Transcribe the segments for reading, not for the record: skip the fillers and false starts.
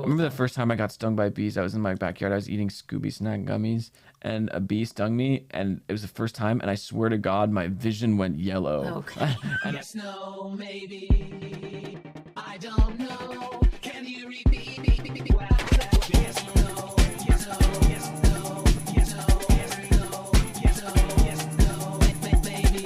remember the first time I got stung by bees. I was in my backyard. I was eating Scooby Snack gummies, and a bee stung me, and it was the first time. And I swear to God, my vision went yellow. Okay. Yes, no, maybe. I don't know. Can you repeat? Yes, no. Yes, no. Yes, no. Yes, no. Yes, no. Yes, no. Yes, no. Maybe.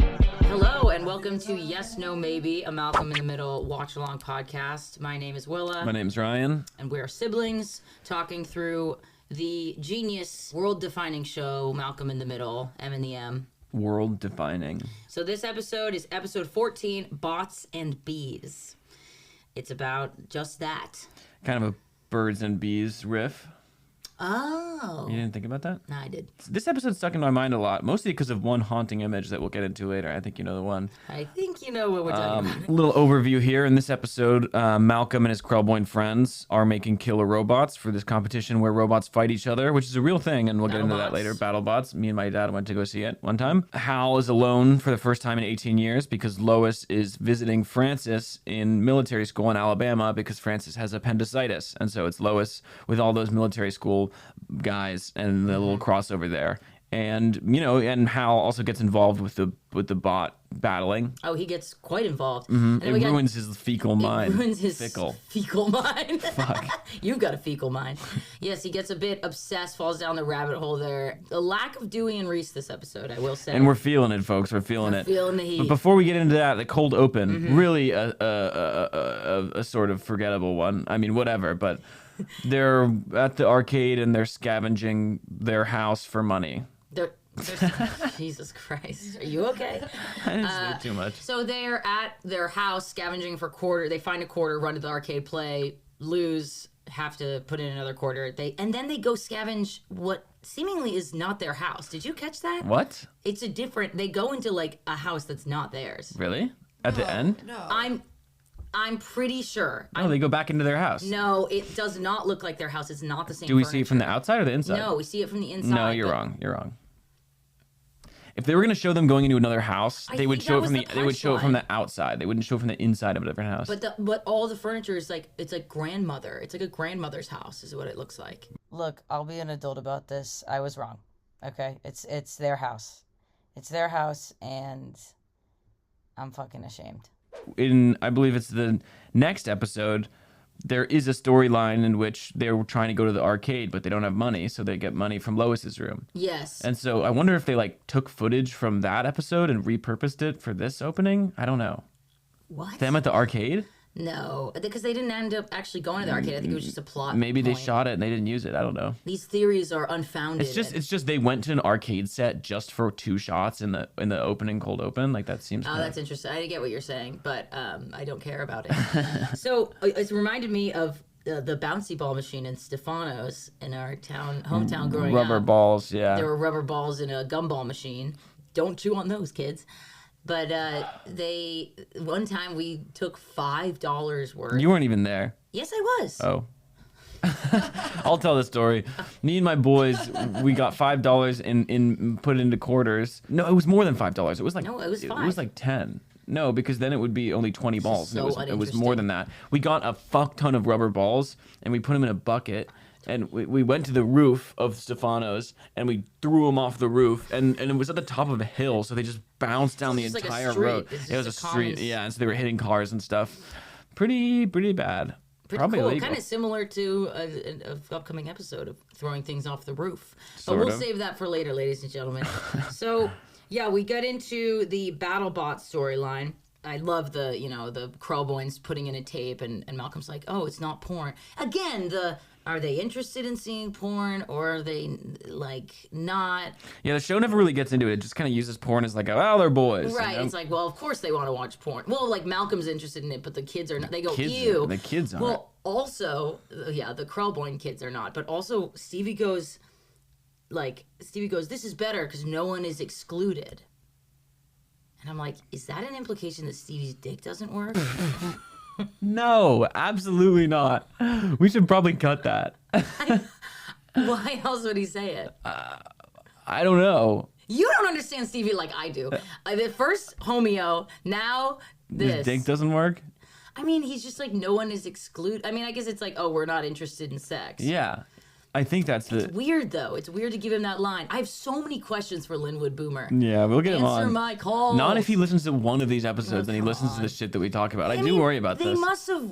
Hello and welcome to Yes, No, Maybe, a Malcolm in the Middle watch-along podcast. My name is Willa. My name's Ryan. And we're siblings talking through the genius, world-defining show, Malcolm in the Middle, M and the M. World defining. So this episode is episode 14, Bots and Bees. It's about just that. Kind of a birds and bees riff. Oh. You didn't think about that? No, I did. This episode stuck in my mind a lot, mostly because of one haunting image that we'll get into later. I think you know the one. I think you know what we're talking about. A little overview here. In this episode, Malcolm and his Krellboyne friends are making killer robots for this competition where robots fight each other, which is a real thing, and we'll get into that later. BattleBots. Me and my dad went to go see it one time. Hal is alone for the first time in 18 years because Lois is visiting Francis in military school in Alabama because Francis has appendicitis. And so it's Lois with all those military school guys and the little crossover there. And, you know, and Hal also gets involved with the bot battling. Oh, he gets quite involved. It ruins his fecal mind. It ruins his fecal mind. Fuck. You've got a fecal mind. Yes, he gets a bit obsessed, falls down the rabbit hole there. The lack of Dewey and Reese this episode, I will say. And we're feeling it, folks. We're feeling it. Feeling the heat. But before we get into that, the cold open, really a sort of forgettable one. I mean, whatever, but they're at the arcade and they're scavenging their house for money. Jesus Christ. Are you okay? I didn't say too much. So they're at their house scavenging for quarter. They find a quarter, run to the arcade, play, lose, have to put in another quarter. And then they go scavenge what seemingly is not their house. Did you catch that? What? It's a different. They go into like a house that's not theirs. Really? At the end? No. I'm pretty sure. No, they go back into their house. No, it does not look like their house. It's not the same. Do we see it from the outside or the inside? No, we see it from the inside. No, you're wrong. You're wrong. If they were going to show them going into another house, they would show it from the outside. They wouldn't show it from the inside of a different house. But all the furniture is like, it's like grandmother. It's like a grandmother's house is what it looks like. Look, I'll be an adult about this. I was wrong. Okay? It's their house. It's their house, and I'm fucking ashamed. I believe it's the next episode, there is a storyline in which they're trying to go to the arcade, but they don't have money, so they get money from Lois's room. Yes. And so I wonder if they like took footage from that episode and repurposed it for this opening. I don't know. What? Them at the arcade? No, because they didn't end up actually going to the arcade. I think it was just a plot. Maybe point. they shot it and they didn't use it. I don't know. These theories are unfounded. It's just they went to an arcade set just for 2 shots in the opening cold open. Like that seems. Oh, that's interesting. I get what you're saying, but I don't care about it. So it's reminded me of the bouncy ball machine in Stefano's in our hometown growing up. Rubber balls, yeah. There were rubber balls in a gumball machine. Don't chew on those, kids. But one time we took $5 worth. You weren't even there. Yes, I was. Oh. I'll tell the story. Me and my boys, we got $5 in put into quarters. No, it was more than $5. It was like no, it was $5. It was like 10. No, because then it would be only 20 balls. So and it was more than that. We got a fuck ton of rubber balls and we put them in a bucket. And we went to the roof of Stefano's and we threw them off the roof. And it was at the top of a hill, so they just bounced down the entire road. It was a street, yeah. And so they were hitting cars and stuff. Pretty bad. Pretty Probably cool. illegal. Kind of similar to an upcoming episode of throwing things off the roof. Sort but we'll of. save that for later, ladies and gentlemen. So, yeah, we get into the BattleBot storyline. I love the Krellboynes putting in a tape and Malcolm's like, oh, it's not porn. Again, are they interested in seeing porn or are they like not? Yeah, the show never really gets into it. It just kind of uses porn as like, oh, they're boys. Right. You know? It's like, well, of course they want to watch porn. Well, like Malcolm's interested in it, but the kids are not. They go, The ew. kids aren't. Well, also, yeah, the Krellboyne kids are not. But also, Stevie goes, this is better because no one is excluded. And I'm like, is that an implication that Stevie's dick doesn't work? No, absolutely not. We should probably cut that. Why else would he say it? I don't know. You don't understand Stevie like I do. The first Homeo, now this. His dick doesn't work? I mean, he's just like, no one is excluded. I mean, I guess it's like, oh, we're not interested in sex. Yeah. I think that's the. It's weird, though. It's weird to give him that line. I have so many questions for Linwood Boomer. Yeah, we'll get him on. Answer my call. Not if he listens to one of these episodes and he come listens to the on. shit that we talk about. I do mean, worry about they this. must have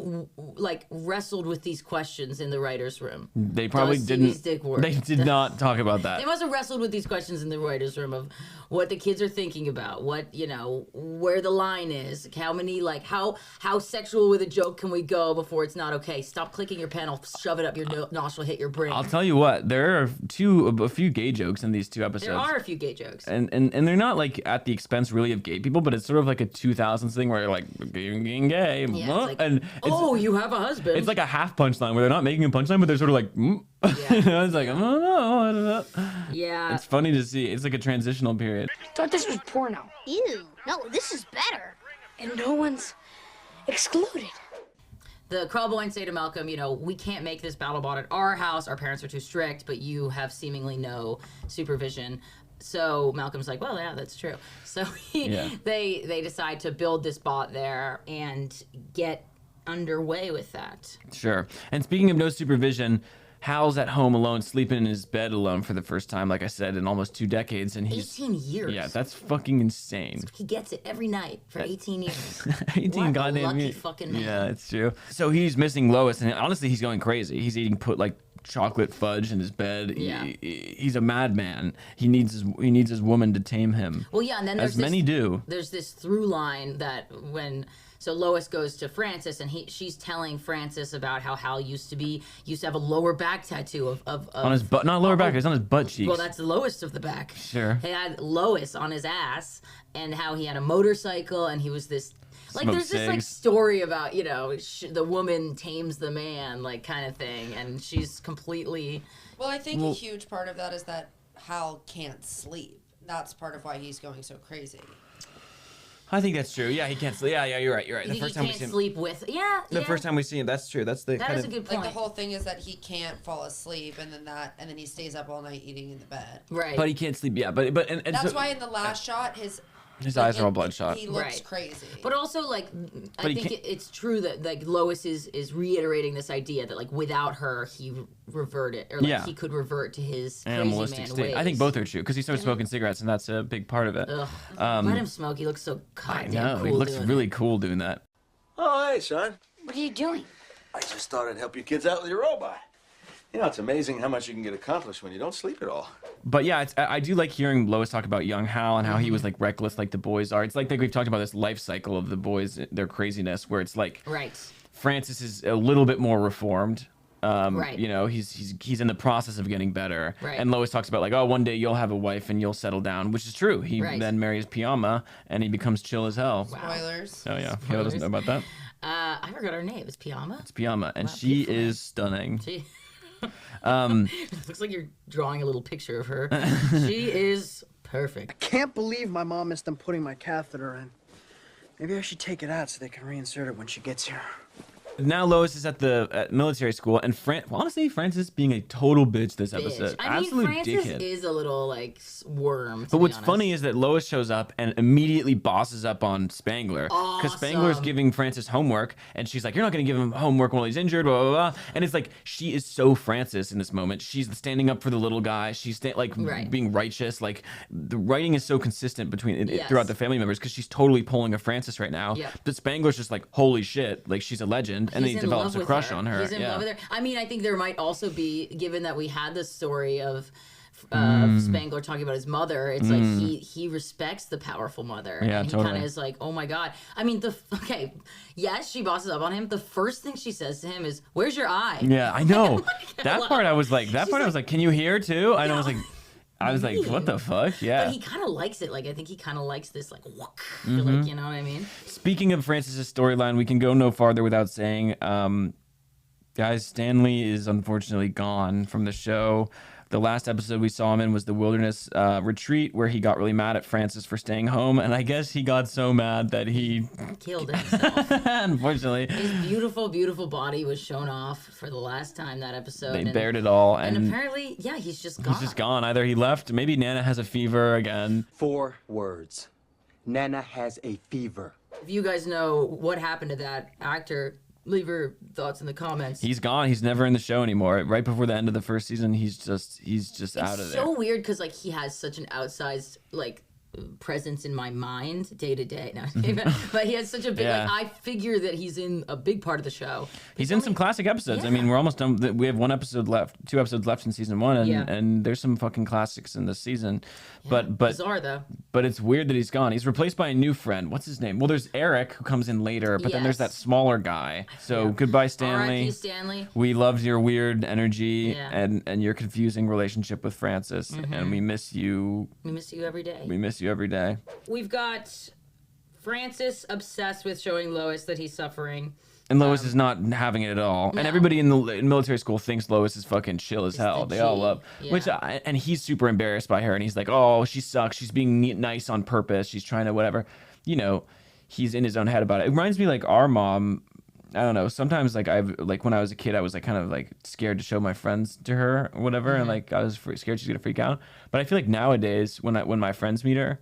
like wrestled with these questions in the writers' room. They probably Does Stevie's didn't. dick work? They did not talk about that. They must have wrestled with these questions in the writers' room of what the kids are thinking about, what, you know, where the line is, how many, like, how sexual with a joke can we go before it's not okay? Stop clicking your pen, I'll shove it up your nostril, hit your brain. I'll tell you what, there are a few gay jokes in these 2 episodes. There are a few gay jokes. And they're not like at the expense really of gay people, but it's sort of like a 2000s thing where you're like being gay. Yeah, Huh? it's like, And oh, you have a husband. it's like a half punchline where they're not making a punchline, but they're sort of like, Yeah. You know, it's like, I don't know. Yeah. It's funny to see. It's like a transitional period. Thought this was porno. Ew, no, this is better. And no one's excluded. The Krellboynes say to Malcolm, you know, we can't make this BattleBot at our house. Our parents are too strict, but you have seemingly no supervision. So Malcolm's like, well, yeah, that's true. So they decide to build this bot there and get underway with that. Sure. And speaking of no supervision, Hal's at home alone, sleeping in his bed alone for the first time, like I said, in almost 2 decades. And he's 18 years. Yeah, that's fucking insane. He gets it every night for 18 years. 18 What a goddamn lucky years. fucking man. Yeah, it's true. So he's missing Lois, and honestly, he's going crazy. He's eating chocolate fudge in his bed. Yeah. He's a madman. He needs his woman to tame him. Well, yeah, and then there's as many do. There's this through line that so Lois goes to Francis, and she's telling Francis about how Hal used to have a lower back tattoo of On his butt, not lower back. It's on his butt cheeks. well, that's the lowest of the back. Sure. He had Lois on his ass, and how he had a motorcycle, and he was this. Like, Smoked there's this, like, cigs. story about, you know, the woman tames the man, like, kind of thing, and she's completely... Well, I think a huge part of that is that Hal can't sleep. That's part of why he's going so crazy. I think that's true. Yeah, he can't sleep. Yeah, you're right. You The think first he time we can't see him, sleep with... Yeah, the first time we see him, that's true. That's the That kind is a of good point. Like, the whole thing is that he can't fall asleep, and then he stays up all night eating in the bed. Right. But he can't sleep. Yeah, but and That's so, why in the last shot, his eyes are all bloodshot. He looks Right. crazy. But also, like, I he think can't- it's true that, like, Lois is reiterating this idea that, like, without her, he reverted, or, like, Yeah. he could revert to his animalistic crazy man state. ways. I think both are true because he started smoking cigarettes, and that's a big part of it. Ugh. Let him smoke. He looks so I goddamn know cool he looks doing really it. cool doing that. Oh, hey, son. What are you doing? I just thought I'd help you kids out with your robot. You know, it's amazing how much you can get accomplished when you don't sleep at all. But yeah, I do like hearing Lois talk about young Hal and how he was like reckless, like the boys are. It's like we've talked about this life cycle of the boys, their craziness, where it's like Right. Francis is a little bit more reformed. Right. You know, he's in the process of getting better. Right. And Lois talks about like, oh, one day you'll have a wife and you'll settle down, which is true. He Right. then marries Piama and he becomes chill as hell. Spoilers. Oh yeah, Halo doesn't know about that. I forgot her name. It's Piama. It's Piama, and Wow, she beautiful name. is stunning. She... Looks like you're drawing a little picture of her. She is perfect. Can't believe my mom missed them putting my catheter in. Maybe I should take it out so they can reinsert it when she gets here. Now Lois is at military school, and honestly, Francis being a total bitch this episode. I mean, Absolute Francis dickhead. is a little, like, worm, But what's funny is that Lois shows up and immediately bosses up on Spangler. Because Spangler's Awesome. giving Francis homework, and she's like, you're not going to give him homework while he's injured, blah, blah, blah. And it's like, she is so Francis in this moment. She's standing up for the little guy. She's Right. being righteous. Like, the writing is so consistent Yes. throughout the family members, because she's totally pulling a Francis right now. Yep. But Spangler's just like, holy shit, like, she's a legend. And then he He's in develops love a with crush on her. He's in yeah. love with her. I mean, I think there might also be, given that we had the story of Spangler talking about his mother, it's like he respects the powerful mother. Yeah, and he totally. kind of is like, oh my god. I mean, yes, she bosses up on him. The first thing she says to him is, "Where's your eye?" Yeah, I know. That hello. part I was like, can you hear too? And I was like, Mean. what the fuck? Yeah. But he kind of likes it. Like, I think he kind of likes this, like, whook. Mm-hmm. Like, you know what I mean? Speaking of Francis's storyline, we can go no farther without saying, guys, Stanley is unfortunately gone from the show. The last episode we saw him in was the wilderness retreat, where he got really mad at Francis for staying home, and I guess he got so mad that he Killed himself. unfortunately His beautiful, beautiful body was shown off for the last time that episode. they and, bared it all, and and apparently, yeah, he's just gone. he's just gone. Either he left, maybe Nana has a fever again. 4 words. Nana has a fever. If you guys know what happened to that actor, leave your thoughts in the comments. He's gone. He's never in the show anymore. Right before the end of the first season, he's just out of there. It's so weird because like he has such an outsized like presence in my mind day to day. No, but he has such a big. Yeah. Like, I figure that he's in a big part of the show. He's in some classic episodes. Yeah. I mean, we're almost done. We have 2 episodes left in season 1, and, Yeah. and there's some fucking classics in this season. Yeah, But bizarre though. But it's weird that he's gone. He's replaced by a new friend. What's his name? Well, there's Eric who comes in later, but then there's that Yes. smaller guy. So goodbye, Stanley. R.I.P. Stanley. We loved your weird energy Yeah. and your confusing relationship with Francis, and we miss you. We miss you every day. We miss you every day. We've got Francis obsessed with showing Lois that he's suffering. And Lois is not having it at all. And everybody in military school thinks Lois is fucking chill as hell. They all love. Yeah. And he's super embarrassed by her. And he's like, oh, she sucks. She's being nice on purpose. She's trying to whatever. You know, he's in his own head about it. It reminds me like our mom. I don't know. Sometimes like when I was a kid, I was like kind of like scared to show my friends to her or whatever. And like I was scared she's going to freak out. But I feel like nowadays when my friends meet her,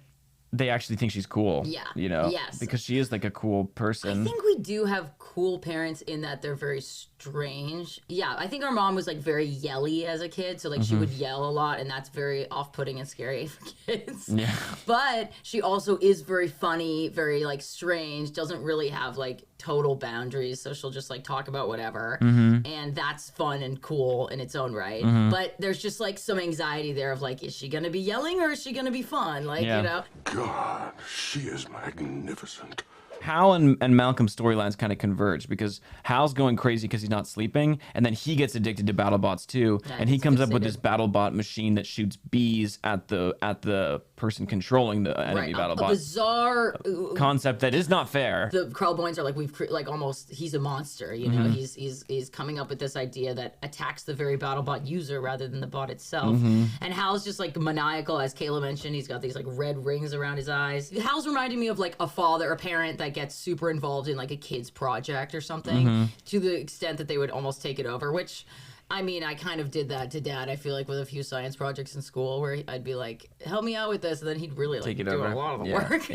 they actually think she's cool. Yeah. You know? Yes. Because she is like a cool person. I think we do have cool parents in that they're very strange. Yeah, I think our mom was like very yelly as a kid, so like she would yell a lot, and that's very off-putting and scary for kids. Yeah. But she also is very funny, very like strange, doesn't really have like total boundaries, so she'll just like talk about whatever, and that's fun and cool in its own right. But there's just like some anxiety there of like, is she gonna be yelling or is she gonna be fun? Like, you know. God, she is magnificent. Hal and Malcolm's storylines kind of converge because Hal's going crazy because he's not sleeping, and then he gets addicted to BattleBots too, and he comes up with this BattleBot machine that shoots bees at the person controlling the enemy BattleBot. A bizarre concept that is not fair. The Krellboins are like almost he's a monster, you know. He's coming up with this idea that attacks the very BattleBot user rather than the bot itself. And Hal's just like maniacal, as Kayla mentioned. He's got these like red rings around his eyes. Hal's reminding me of like a father, a parent that gets super involved in like a kid's project or something, to the extent that they would almost take it over, which I mean, I kind of did that to Dad. I feel like with a few science projects in school where I'd be like, help me out with this, and then he'd really like do a lot of the work.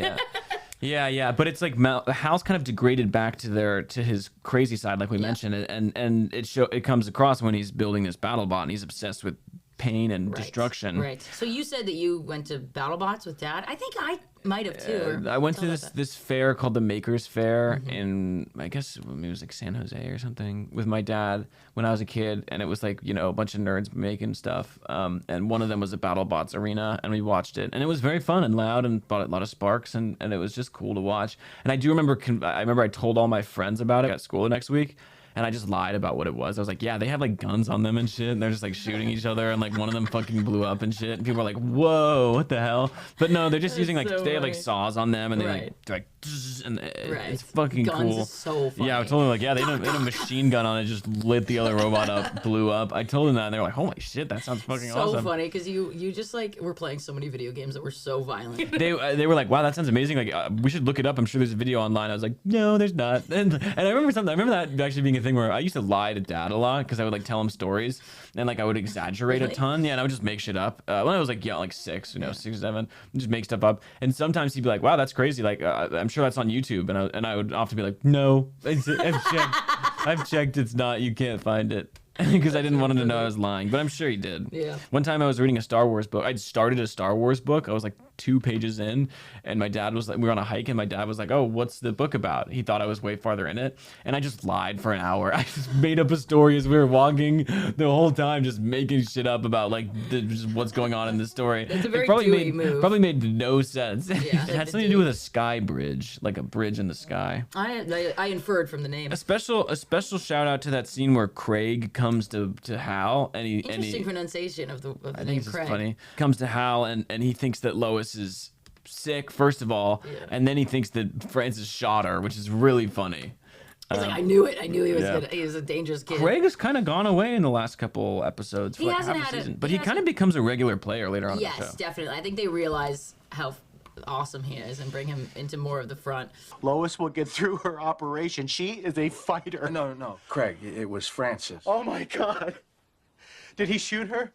Yeah, but it's like Hal's kind of degraded back to his crazy side, like we mentioned, and it comes across when he's building this BattleBot, and he's obsessed with pain and destruction. Right. So you said that you went to BattleBots with Dad. I think I might have too. I went to this fair called the Makers Fair in, I guess it was like San Jose or something, with my dad when I was a kid, and it was like, you know, a bunch of nerds making stuff, and one of them was a BattleBots arena, and we watched it, and it was very fun and loud and brought a lot of sparks, and it was just cool to watch. And I do remember I told all my friends about it at school the next week, and I just lied about what it was. I was like, yeah, they have like guns on them and shit, and they're just like shooting each other, and like one of them fucking blew up and shit. And people were like, whoa, what the hell? But no, they're just using like, they have like saws on them, and they're like and it's fucking Guns cool. Is so funny. Yeah, I told them like, yeah, they had a machine gun on it, just lit the other robot up, blew up. I told them that, and they were like, holy shit, that sounds fucking awesome. So funny, because you just like were playing so many video games that were so violent. They were like, wow, that sounds amazing. Like, we should look it up. I'm sure there's a video online. I was like, no, there's not. And I remember something. I remember that actually being a thing where I used to lie to Dad a lot because I would like tell him stories, and like I would exaggerate a ton. Yeah, and I would just make shit up. When I was like 6, 6 or 7, just make stuff up. And sometimes he'd be like, wow, that's crazy. Like, I'm sure that's on YouTube. And I would often be like, no, I've checked, it's not. You can't find it. Because I didn't want him to know I was lying, but I'm sure he did. Yeah. One time I was reading a Star Wars book. I'd started a Star Wars book. I was like 2 pages in, and my dad was like, we were on a hike, and my dad was like, oh, what's the book about? He thought I was way farther in it, and I just lied for an hour. I just made up a story as we were walking the whole time, just making shit up about like just what's going on in the story. It's a very Dewey move. Probably made no sense. Yeah, It had something to do with a sky bridge, like a bridge in the sky. I inferred from the name. A special shout out to that scene where Craig comes to Hal, and he Interesting pronunciation of the I name think it's Craig. just funny. Comes to Hal, and he thinks that Lois is sick first of all, and then he thinks that Francis shot her, which is really funny. He's like, I knew it. I knew he was good. He was a dangerous kid. Craig has kind of gone away in the last couple episodes. For He like hasn't half a had season, it. but he kind of becomes a regular player later on in the show. Yes, definitely. I think they realize how awesome he is and bring him into more of the front. Lois will get through her operation. She is a fighter. No, Craig, it was Francis. Oh my God. Did he shoot her?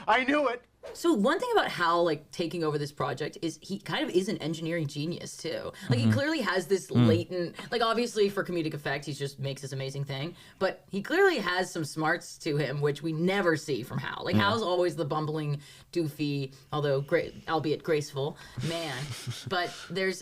I knew it. So one thing about Hal like taking over this project is he kind of is an engineering genius too. Like he clearly has this latent, like obviously for comedic effect, he just makes this amazing thing, but he clearly has some smarts to him, which we never see from Hal. Like Hal's always the bumbling, doofy, although great, albeit graceful man. But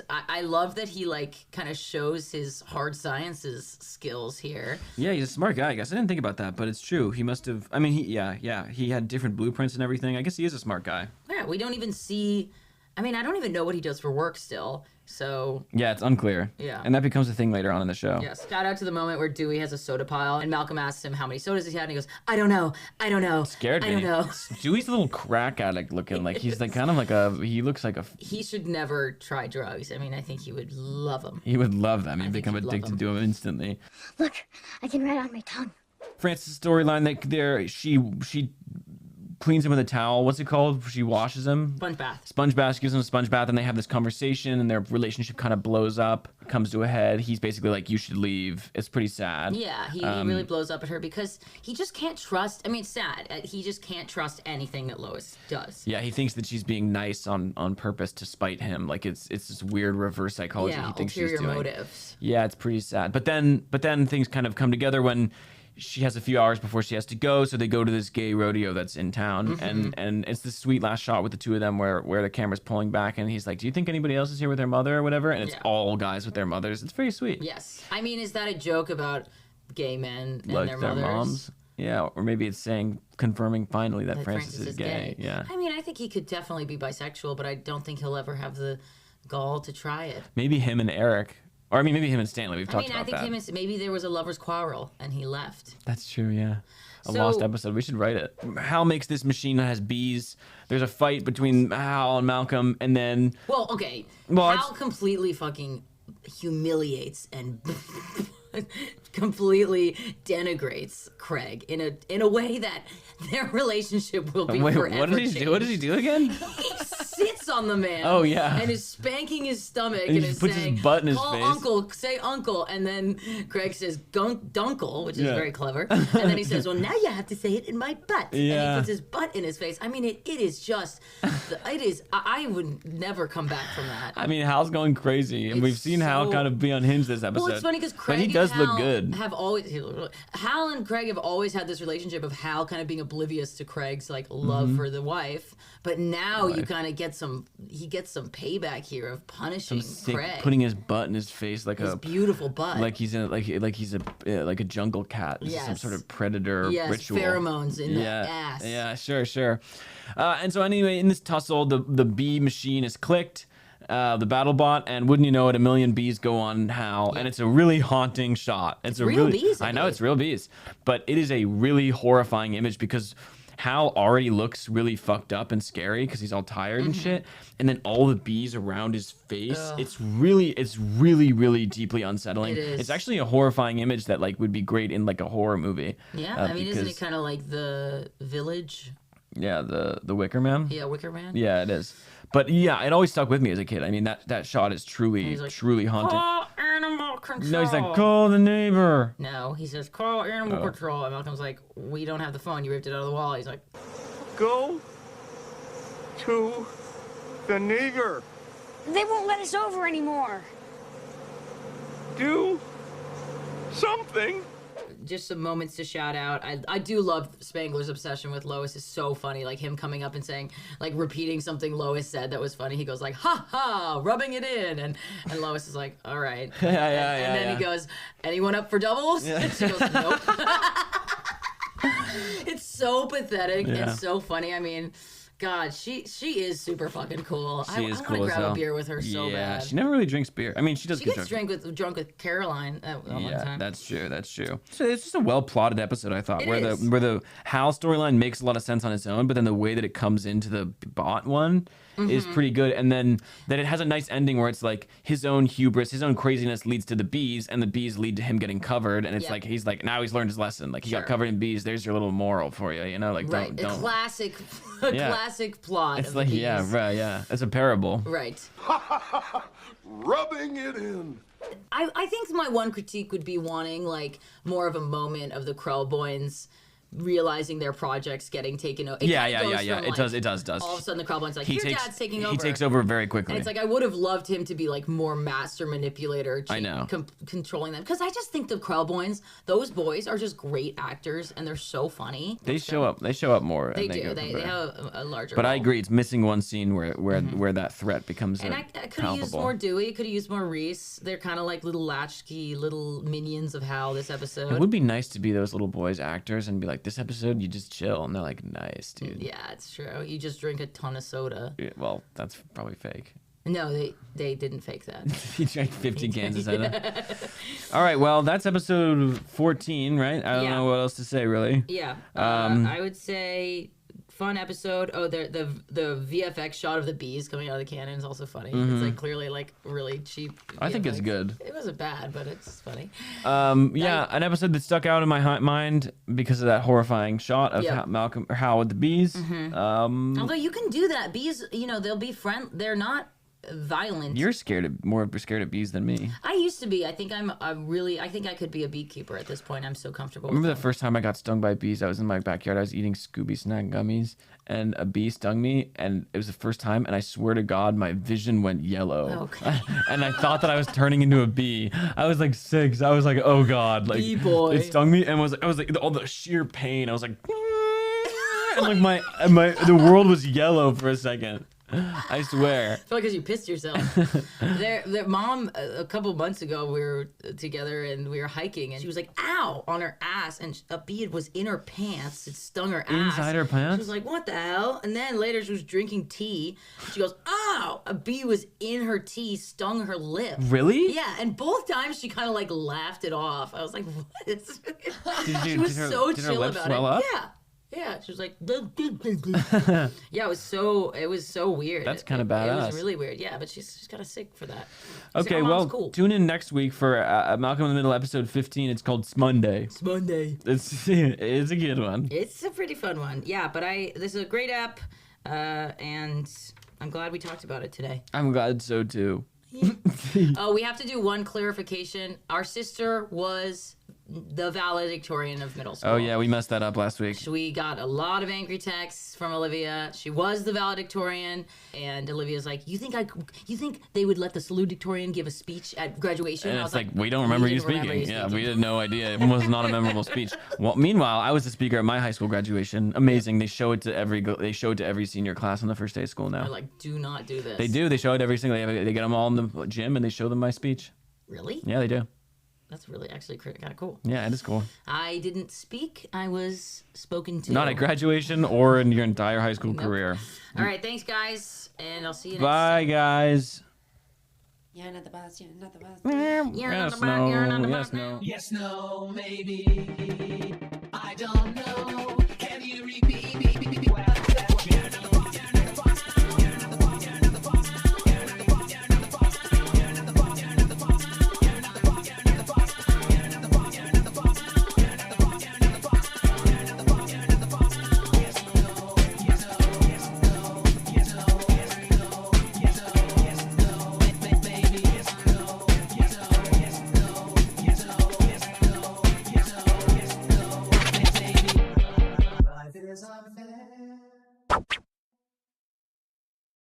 I love that he like kind of shows his hard sciences skills here. Yeah, he's a smart guy. I guess I didn't think about that, but it's true. He must have. I mean, he had different blueprints and everything. I guess he is a smart guy. Yeah, we don't even see. I mean, I don't even know what he does for work still. So yeah, it's unclear. Yeah, and that becomes a thing later on in the show. Yes. Shout out to the moment where Dewey has a soda pile, and Malcolm asks him how many sodas he had, and he goes, "I don't know. I don't know. Scared me. I don't know." Dewey's a little crack addict looking. Like he's like kind of like a. He looks like a. He should never try drugs. I mean, I think he would love them. He would love them. He'd become addicted to them instantly. Look, I can write on my tongue. Francis' storyline, like there, she cleans him with a towel. What's it called? She washes him. Sponge bath. Sponge bath. She gives him a sponge bath, and they have this conversation, and their relationship kind of blows up, comes to a head. He's basically like, "You should leave." It's pretty sad. Yeah, he really blows up at her because he just can't trust. I mean, it's sad. He just can't trust anything that Lois does. Yeah, he thinks that she's being nice on purpose to spite him. Like it's this weird reverse psychology. Yeah, he thinks ulterior she's doing. motives. Yeah, it's pretty sad. But then things kind of come together when she has a few hours before she has to go, so they go to this gay rodeo that's in town, and it's this sweet last shot with the two of them where the camera's pulling back, and he's like, "Do you think anybody else is here with their mother or whatever?" And it's all guys with their mothers. It's very sweet. Yes, I mean, is that a joke about gay men and Like their their mothers? moms? Yeah, or maybe it's confirming finally that Francis is gay. Yeah. I mean, I think he could definitely be bisexual, but I don't think he'll ever have the gall to try it. Maybe him and Eric. Or I mean, maybe him and Stanley. We've talked about I think that. him and maybe there was a lover's quarrel and he left. That's true, yeah. A lost episode. We should write it. Hal makes this machine that has bees. There's a fight between Hal and Malcolm, and then... Well, okay. Hal completely fucking humiliates and completely denigrates Craig in a way that their relationship will be forever what does he do? What does he do again? He sits on the man. Oh, yeah. And is spanking his stomach And and, he is puts saying, his butt in his "Call face." uncle, say uncle," and then Craig says dunkle, which is very clever. And then he says, "Well, now you have to say it in my butt." Yeah. And he puts his butt in his face. I mean, it is just, I would never come back from that. I mean, Hal's going crazy, and we've seen Hal kind of be unhinged this episode. Well, it's funny because Craig but he does and Hal look good. Hal and Craig have always had this relationship of Hal kind of being oblivious to Craig's like love for the wife, but now you kind of get he gets some payback here of punishing Craig, putting his butt in his face like his a beautiful butt, like he's in like he's a jungle cat. This is some sort of predator ritual. Pheromones in the ass. Yeah, sure. And so anyway, in this tussle, the bee machine is clicked. The battle bot, and wouldn't you know it, a million bees go on Hal, and it's a really haunting shot. It's a real really bees, I know it's real bees, but it is a really horrifying image because Hal already looks really fucked up and scary because he's all tired and shit, and then all the bees around his face. It's really deeply unsettling. It is. It's actually a horrifying image that like would be great in like a horror movie. Yeah, I mean, isn't it kind of like The Village? Yeah, the Wicker Man. Yeah, Wicker Man. Yeah, it is. But yeah, it always stuck with me as a kid. I mean, that shot is truly haunting. Call animal control. No, he's like, call the neighbor. No, he says, call animal control. And Malcolm's like, we don't have the phone. You ripped it out of the wall. He's like, go to the neighbor. They won't let us over anymore. Do something. just some moments to shout out. I do love Spangler's obsession with Lois is so funny. Like him coming up and saying, like repeating something Lois said that was funny. He goes like, ha ha, rubbing it in. And Lois is like, all right. And then he goes, anyone up for doubles? Yeah. And she goes, nope. It's so pathetic and so funny. I mean, God, she is super fucking cool. I want to grab a beer with her so bad. Yeah, she never really drinks beer. I mean, she does She get gets drunk. drunk with Caroline one time. That's true. So it's just a well plotted episode, I thought, where is. the Hal storyline makes a lot of sense on its own, but then the way that it comes into the bot one is pretty good, and then that it has a nice ending where it's like his own hubris, his own craziness leads to the bees, and the bees lead to him getting covered, and it's like he's like now he's learned his lesson. Like he got covered in bees. There's your little moral for you, you know, like right. don't. Classic plot. It's of like the bees. yeah. It's a parable. Right. Rubbing it in. I think my one critique would be wanting like more of a moment of the Krellboynes realizing their projects getting taken over. Yeah. It It does. All of a sudden, the Krellboyne's like, your dad's taking over. He takes over very quickly. And it's like, I would have loved him to be like more master manipulator, I know. controlling them. Because I just think the Krellboynes, those boys are just great actors and they're so funny. They show up more. They do. They have a larger But role. I agree, it's missing one scene where that threat becomes And I could have used more Dewey, could have used more Reese. They're kind of like little latchkey, little minions of Hal this episode. It would be nice to be those little boys actors and be like, this episode, you just chill. And they're like, nice, dude. Yeah, it's true. You just drink a ton of soda. Yeah, well, that's probably fake. No, they didn't fake that. He drank 50 cans of soda. All right, well, that's episode 14, right? I don't know what else to say, really. Yeah. I would say fun episode. Oh, the VFX shot of the bees coming out of the cannon is also funny. It's like clearly like really cheap. I think it's good. It wasn't bad, but it's funny. Yeah, an episode that stuck out in my mind because of that horrifying shot of Hal with the bees. Although you can do that, bees, they'll be they're not violent. You're more scared of bees than me. I used to be. I think I think I could be a beekeeper at this point. I'm so comfortable. I remember the first time I got stung by bees. I was in my backyard. I was eating Scooby Snack gummies, and a bee stung me. And it was the first time. And I swear to God, my vision went yellow. Okay. And I thought that I was turning into a bee. I was like 6. I was like, oh God, like bee boy. It stung me, and I was like all the sheer pain. I was like, and like the world was yellow for a second. I swear. It's probably because you pissed yourself. Their mom, a couple months ago, we were together and we were hiking, and she was like, ow, on her ass, and a bee was in her pants. It stung her ass. Inside her pants? She was like, what the hell? And then later she was drinking tea. She goes, ow, a bee was in her tea, stung her lip. Really? Yeah, and both times she kind of like laughed it off. I was like, what? She was so did her chill lips about swell it. up? Yeah. Yeah, she was like, yeah, it was so weird. That's kind of badass. It was really weird, yeah, but she's kind of sick for that. Okay, well, tune in next week for Malcolm in the Middle episode 15. It's called Smonday. Smonday. It's a good one. It's a pretty fun one, yeah. But this is a great app, and I'm glad we talked about it today. I'm glad so too. Oh, we have to do one clarification. Our sister was the valedictorian of middle school. Oh yeah, we messed that up last week. We got a lot of angry texts from Olivia. She was the valedictorian, and Olivia's like, "You think they would let the salutatorian give a speech at graduation?" And I it's was like, we don't remember you speaking. Yeah, we had no idea. It was not a memorable speech. Well, meanwhile, I was the speaker at my high school graduation. Amazing. They show it to every senior class on the first day of school now. They're like, do not do this. They do. They show it every single. They get them all in the gym and they show them my speech. Really? Yeah, they do. That's really actually kind of cool. Yeah, it is cool. I didn't speak. I was spoken to. Not at graduation or in your entire high school career. All right, thanks, guys, and I'll see you next Bye, guys. You're not the boss. You're not the boss. Yes, no. Yes, no. Yes, no, maybe. I don't know.